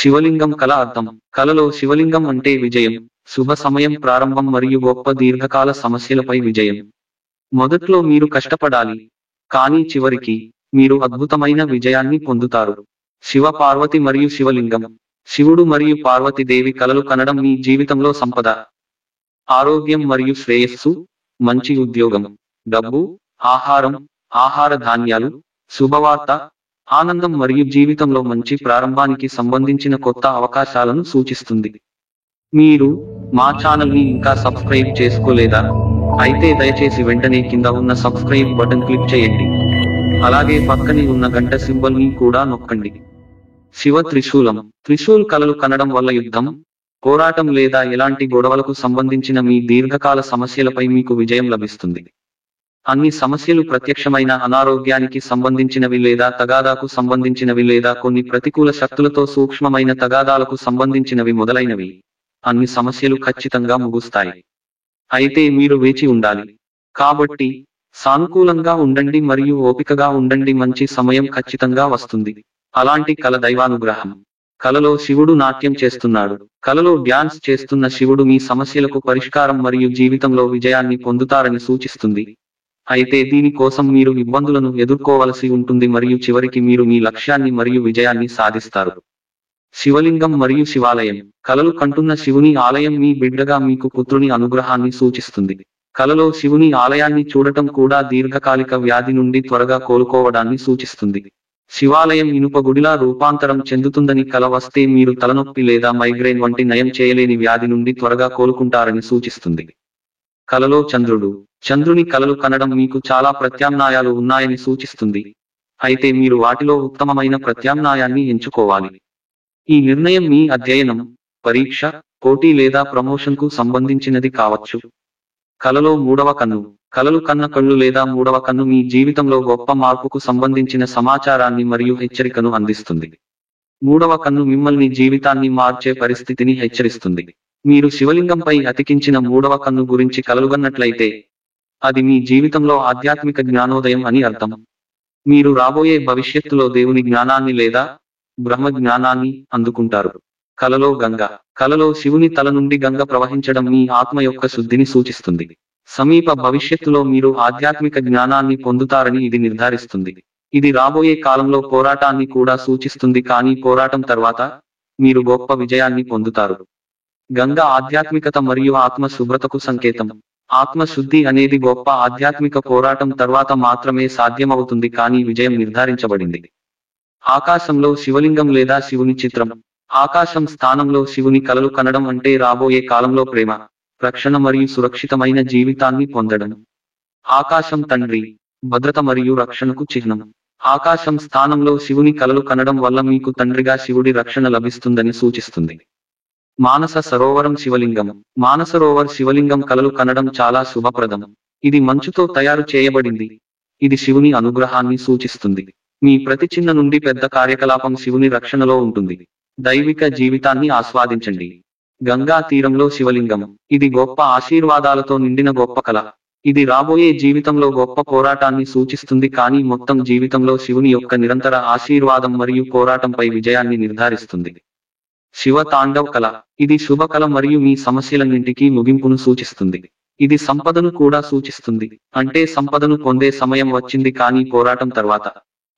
శివలింగం కల అర్థం. కలలో శివలింగం అంటే విజయం, శుభ సమయం ప్రారంభం మరియు గొప్ప దీర్ఘకాల సమస్యలపై విజయం. మొదట్లో మీరు కష్టపడాలి, కానీ చివరికి మీరు అద్భుతమైన విజయాన్ని పొందుతారు. శివ పార్వతి మరియు శివలింగం. శివుడు మరియు పార్వతీదేవి కలలు కనడం మీ జీవితంలో సంపద, ఆరోగ్యం మరియు శ్రేయస్సు, మంచి ఉద్యోగం, డబ్బు, ఆహారం, ఆహార ధాన్యాలు, శుభవార్త, ఆనందం మరియు జీవితంలో మంచి ప్రారంభానికి సంబంధించిన కొత్త అవకాశాలను సూచిస్తుంది. మీరు మా ఛానల్ని ఇంకా సబ్స్క్రైబ్ చేసుకోలేదా? అయితే దయచేసి వెంటనే కింద ఉన్న సబ్స్క్రైబ్ బటన్ క్లిక్ చేయండి. అలాగే పక్కనే ఉన్న గంట సింబల్ ని కూడా నొక్కండి. శివ త్రిశూలం. త్రిశూల్ కలలు కనడం వల్ల యుద్ధం, పోరాటం లేదా ఎలాంటి గొడవలకు సంబంధించిన మీ దీర్ఘకాల సమస్యలపై మీకు విజయం లభిస్తుంది. అన్ని సమస్యలు ప్రత్యక్షమైన అనారోగ్యానికి సంబంధించినవి లేదా తగాదాకు సంబంధించినవి లేదా కొన్ని ప్రతికూల శక్తులతో సూక్ష్మమైన తగాదాలకు సంబంధించినవి మొదలైనవి. అన్ని సమస్యలు ఖచ్చితంగా ముగుస్తాయి. అయితే మీరు వేచి ఉండాలి. కాబట్టి సానుకూలంగా ఉండండి మరియు ఓపికగా ఉండండి. మంచి సమయం ఖచ్చితంగా వస్తుంది. అలాంటి కల దైవానుగ్రహం. కలలో శివుడు నాట్యం చేస్తున్నాడు. కలలో డ్యాన్స్ చేస్తున్న శివుడు మీ సమస్యలకు పరిష్కారం మరియు జీవితంలో విజయాన్ని పొందుతారని సూచిస్తుంది. అయితే దీని కోసం మీరు ఇబ్బందులను ఎదుర్కోవలసి ఉంటుంది మరియు చివరికి మీరు మీ లక్ష్యాన్ని మరియు విజయాన్ని సాధిస్తారు. శివలింగం మరియు శివాలయం. కలలు కంటున్న శివుని ఆలయం మీ బిడ్డగా మీకు పుత్రుని అనుగ్రహాన్ని సూచిస్తుంది. కలలో శివుని ఆలయాన్ని చూడటం కూడా దీర్ఘకాలిక వ్యాధి నుండి త్వరగా కోలుకోవడాన్ని సూచిస్తుంది. శివాలయం ఇనుప గుడిలా రూపాంతరం చెందుతుందని కల వస్తే మీరు తలనొప్పి లేదా మైగ్రేన్ వంటి నయం చేయలేని వ్యాధి నుండి త్వరగా కోలుకుంటారని సూచిస్తుంది. కలలో చంద్రుడు. చంద్రుని కలలు కనడం మీకు చాలా ప్రత్యామ్నాయాలు ఉన్నాయని సూచిస్తుంది. అయితే మీరు వాటిలో ఉత్తమమైన ప్రత్యామ్నాయాన్ని ఎంచుకోవాలి. ఈ నిర్ణయం మీ అధ్యయనం, పరీక్ష, పోటీ లేదా ప్రమోషన్కు సంబంధించినది కావచ్చు. కలలో మూడవ కన్ను. కలలు కన్న కళ్ళు లేదా మూడవ కన్ను మీ జీవితంలో గొప్ప మార్పుకు సంబంధించిన సమాచారాన్ని మరియు హెచ్చరికను అందిస్తుంది. మూడవ కన్ను మిమ్మల్ని జీవితాన్ని మార్చే పరిస్థితిని హెచ్చరిస్తుంది. మీరు శివలింగంపై అతికించిన మూడవ కన్ను గురించి కలలుగన్నట్లయితే అది మీ జీవితంలో ఆధ్యాత్మిక జ్ఞానోదయం అని అర్థం. మీరు రాబోయే భవిష్యత్తులో దేవుని జ్ఞానాన్ని లేదా బ్రహ్మ జ్ఞానాన్ని అందుకుంటారు. కలలో గంగ. కలలో శివుని తల నుండి గంగ ప్రవహించడం మీ ఆత్మ యొక్క శుద్ధిని సూచిస్తుంది. సమీప భవిష్యత్తులో మీరు ఆధ్యాత్మిక జ్ఞానాన్ని పొందుతారని ఇది నిర్ధారిస్తుంది. ఇది రాబోయే కాలంలో పోరాటాన్ని కూడా సూచిస్తుంది, కానీ పోరాటం తర్వాత మీరు గొప్ప విజయాన్ని పొందుతారు. గంగ ఆధ్యాత్మికత మరియు ఆత్మ శుభ్రతకు సంకేతం. ఆత్మ శుద్ధి అనేది గొప్ప ఆధ్యాత్మిక పోరాటం తర్వాత మాత్రమే సాధ్యమవుతుంది, కానీ విజయం నిర్ధారించబడింది. ఆకాశంలో శివలింగం లేదా శివుని చిత్రం. ఆకాశం స్థానంలో శివుని కలలు కనడం అంటే రాబోయే కాలంలో ప్రేమ, రక్షణ మరియు సురక్షితమైన జీవితాన్ని పొందడం. ఆకాశం తండ్రి, భద్రత మరియు రక్షణకు చిహ్నం. ఆకాశం స్థానంలో శివుని కలలు కనడం వల్ల మీకు తండ్రిగా శివుడి రక్షణ లభిస్తుందని సూచిస్తుంది. మానస సరోవరం శివలింగం. మానసరోవర్ శివలింగం కలలు కనడం చాలా శుభప్రదం. ఇది మంచుతో తయారు చేయబడింది. ఇది శివుని అనుగ్రహాన్ని సూచిస్తుంది. మీ ప్రతి చిన్న నుండి పెద్ద కార్యకలాపం శివుని రక్షణలో ఉంటుంది. దైవిక జీవితాన్ని ఆస్వాదించండి. గంగా తీరంలో శివలింగం. ఇది గొప్ప ఆశీర్వాదాలతో నిండిన గొప్ప కళ. ఇది రాబోయే జీవితంలో గొప్ప పోరాటాన్ని సూచిస్తుంది, కానీ మొత్తం జీవితంలో శివుని యొక్క నిరంతర ఆశీర్వాదం మరియు పోరాటంపై విజయాన్ని నిర్ధారిస్తుంది. శివ తాండవ్ కళ. ఇది శుభ కళ మరియు మీ సమస్యలన్నింటికీ ముగింపును సూచిస్తుంది. ఇది సంపదను కూడా సూచిస్తుంది, అంటే సంపదను పొందే సమయం వచ్చింది, కానీ పోరాటం తర్వాత.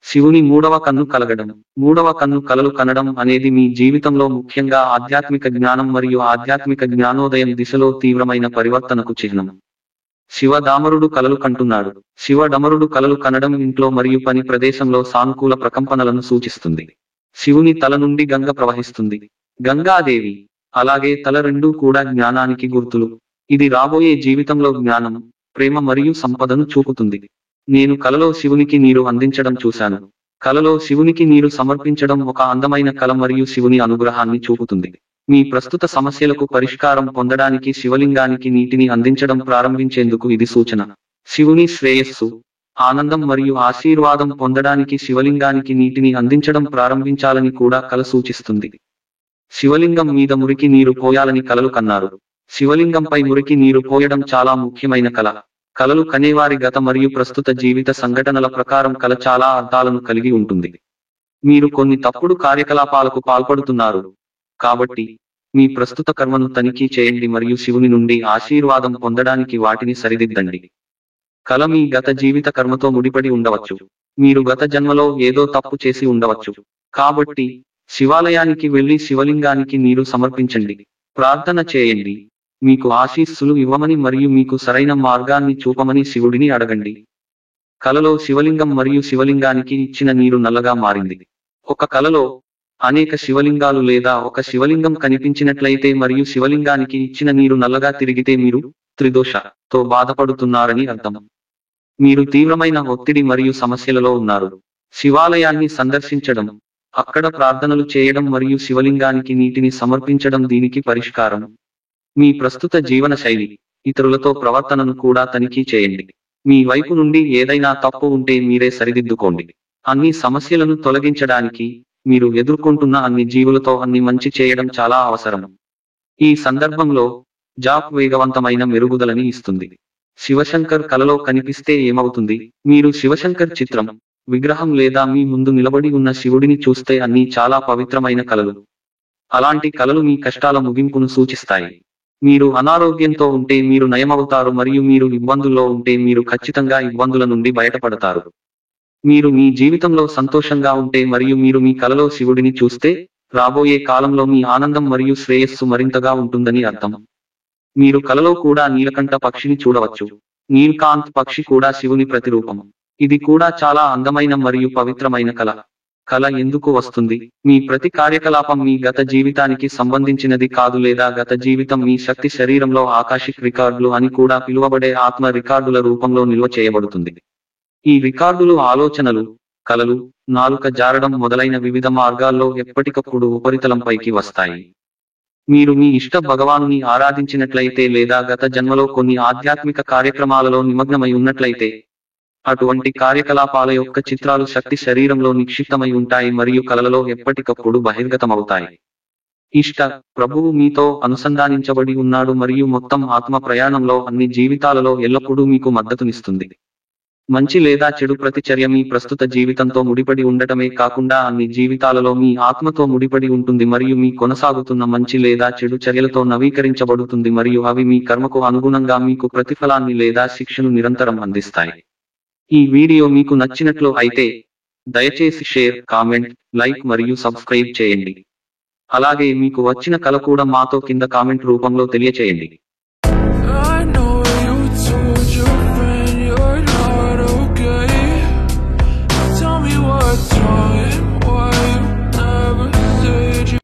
శివుని మూడవ కన్ను కలగడం. మూడవ కన్ను కలలు కనడం అనేది మీ జీవితంలో ముఖ్యంగా ఆధ్యాత్మిక జ్ఞానం మరియు ఆధ్యాత్మిక జ్ఞానోదయం దిశలో తీవ్రమైన పరివర్తనకు చిహ్నం. శివ డామరుడు కలలు కంటున్నాడు. శివ డమరుడు కలలు కనడం ఇంట్లో మరియు పని ప్రదేశంలో సానుకూల ప్రకంపనలను సూచిస్తుంది. శివుని తల నుండి గంగ ప్రవహిస్తుంది. గంగాదేవి. అలాగే తల రెండూ కూడా జ్ఞానానికి గుర్తులు. ఇది రాబోయే జీవితంలో జ్ఞానం, ప్రేమ మరియు సంపదను చూపుతుంది. నేను కలలో శివునికి నీరు అందించడం చూశాను. కలలో శివునికి నీరు సమర్పించడం ఒక అందమైన కల మరియు శివుని అనుగ్రహాన్ని చూపుతుంది. మీ ప్రస్తుత సమస్యలకు పరిష్కారం పొందడానికి శివలింగానికి నీటిని అందించడం ప్రారంభించేందుకు ఇది సూచన. శివుని శ్రేయస్సు, ఆనందం మరియు ఆశీర్వాదం పొందడానికి శివలింగానికి నీటిని అందించడం ప్రారంభించాలని కూడా కల సూచిస్తుంది. శివలింగం మీద మురికి నీరు పోయాలని కలలు కన్నారు. శివలింగంపై మురికి నీరు పోయడం చాలా ముఖ్యమైన కల. కలలు కనేవారి గత మరియు ప్రస్తుత జీవిత సంఘటనల ప్రకారం కల చాలా అర్థాలను కలిగి ఉంటుంది. మీరు కొన్ని తప్పుడు కార్యకలాపాలకు పాల్పడుతున్నారు. కాబట్టి మీ ప్రస్తుత కర్మను తనిఖీ చేయండి మరియు శివుని నుండి ఆశీర్వాదం పొందడానికి వాటిని సరిదిద్దండి. కల మీ గత జీవిత కర్మతో ముడిపడి ఉండవచ్చు. మీరు గత జన్మలో ఏదో తప్పు చేసి ఉండవచ్చు. కాబట్టి శివాలయానికి వెళ్లి శివలింగానికి నీరు సమర్పించండి. ప్రార్థన చేయండి. మీకు ఆశీస్సులు ఇవ్వమని మరియు మీకు సరైన మార్గాన్ని చూపమని శివుడిని అడగండి. కలలో శివలింగం మరియు శివలింగానికి ఇచ్చిన నీరు నల్లగా మారింది. ఒక కలలో అనేక శివలింగాలు లేదా ఒక శివలింగం కనిపించినట్లయితే మరియు శివలింగానికి ఇచ్చిన నీరు నల్లగా తిరిగితే మీరు త్రిదోషతో బాధపడుతున్నారని అర్థం. మీరు తీవ్రమైన ఒత్తిడి మరియు సమస్యలలో ఉన్నారు. శివాలయాన్ని సందర్శించడం, అక్కడ ప్రార్థనలు చేయడం మరియు శివలింగానికి నీటిని సమర్పించడం దీనికి పరిష్కారం. మీ ప్రస్తుత జీవన శైలి, ఇతరులతో ప్రవర్తనను కూడా తనిఖీ చేయండి. మీ వైపు నుండి ఏదైనా తప్పు ఉంటే మీరే సరిదిద్దుకోండి. అన్ని సమస్యలను తొలగించడానికి మీరు ఎదుర్కొంటున్న అన్ని జీవులతో అన్ని మంచి చేయడం చాలా అవసరం. ఈ సందర్భంలో జాప్ వేగవంతమైన మెరుగుదలని ఇస్తుంది. శివశంకర్ కలలో కనిపిస్తే ఏమవుతుంది? మీరు శివశంకర్ చిత్రం, విగ్రహం లేదా మీ ముందు నిలబడి ఉన్న శివుడిని చూస్తే అన్నీ చాలా పవిత్రమైన కలలు. అలాంటి కలలు మీ కష్టాల ముగింపును సూచిస్తాయి. మీరు అనారోగ్యంతో ఉంటే మీరు నయమవుతారు మరియు మీరు ఇబ్బందుల్లో ఉంటే మీరు ఖచ్చితంగా ఇబ్బందుల నుండి బయటపడతారు. మీరు మీ జీవితంలో సంతోషంగా ఉంటే మరియు మీరు మీ కలలో శివుడిని చూస్తే రాబోయే కాలంలో మీ ఆనందం మరియు శ్రేయస్సు మరింతగా ఉంటుందని అర్థం. మీరు కలలో కూడా నీలకంఠ పక్షిని చూడవచ్చు. నీల్కాంత్ పక్షి కూడా శివుని ప్రతిరూపం. ఇది కూడా చాలా అందమైన మరియు పవిత్రమైన కల. కల ఎందుకు వస్తుంది? మీ ప్రతి కార్యకలాపం మీ గత జీవితానికి సంబంధించినది కాదు లేదా గత జీవితం మీ శక్తి శరీరంలో ఆకాశిక్ రికార్డులు అని కూడా పిలువబడే ఆత్మ రికార్డుల రూపంలో నిల్వ చేయబడుతుంది. ఈ రికార్డులు ఆలోచనలు, కలలు, నాలుక జారడం మొదలైన వివిధ మార్గాల్లో ఎప్పటికప్పుడు ఉపరితలంపైకి వస్తాయి. మీరు మీ ఇష్ట భగవానుని ఆరాధించినట్లయితే లేదా గత జన్మలో కొన్ని ఆధ్యాత్మిక కార్యక్రమాలలో నిమగ్నమై ఉన్నట్లయితే అటువంటి కార్యకలాపాల యొక్క చిత్రాలు శక్తి శరీరంలో నిక్షిప్తమై ఉంటాయి మరియు కలలలో ఎప్పటికప్పుడు బహిర్గతమవుతాయి. ఇష్ట ప్రభువు మీతో అనుసంధానించబడి ఉన్నాడు మరియు మొత్తం ఆత్మ ప్రయాణంలో అన్ని జీవితాలలో ఎల్లప్పుడూ మీకు మద్దతునిస్తుంది. మంచి లేదా చెడు ప్రతిచర్య మీ ప్రస్తుత జీవితంతో ముడిపడి ఉండటమే కాకుండా అన్ని జీవితాలలో మీ ఆత్మతో ముడిపడి ఉంటుంది మరియు మీ కొనసాగుతున్న మంచి లేదా చెడు చర్యలతో నవీకరించబడుతుంది మరియు అవి మీ కర్మకు అనుగుణంగా మీకు ప్రతిఫలాన్ని లేదా శిక్షను నిరంతరం అందిస్తాయి. ఈ వీడియో మీకు నచ్చినట్లు అయితే దయచేసి షేర్, కామెంట్, లైక్ మరియు సబ్స్క్రైబ్ చేయండి. అలాగే మీకు వచ్చిన కల కూడా మాతో కింద కామెంట్ రూపంలో తెలియచేయండి.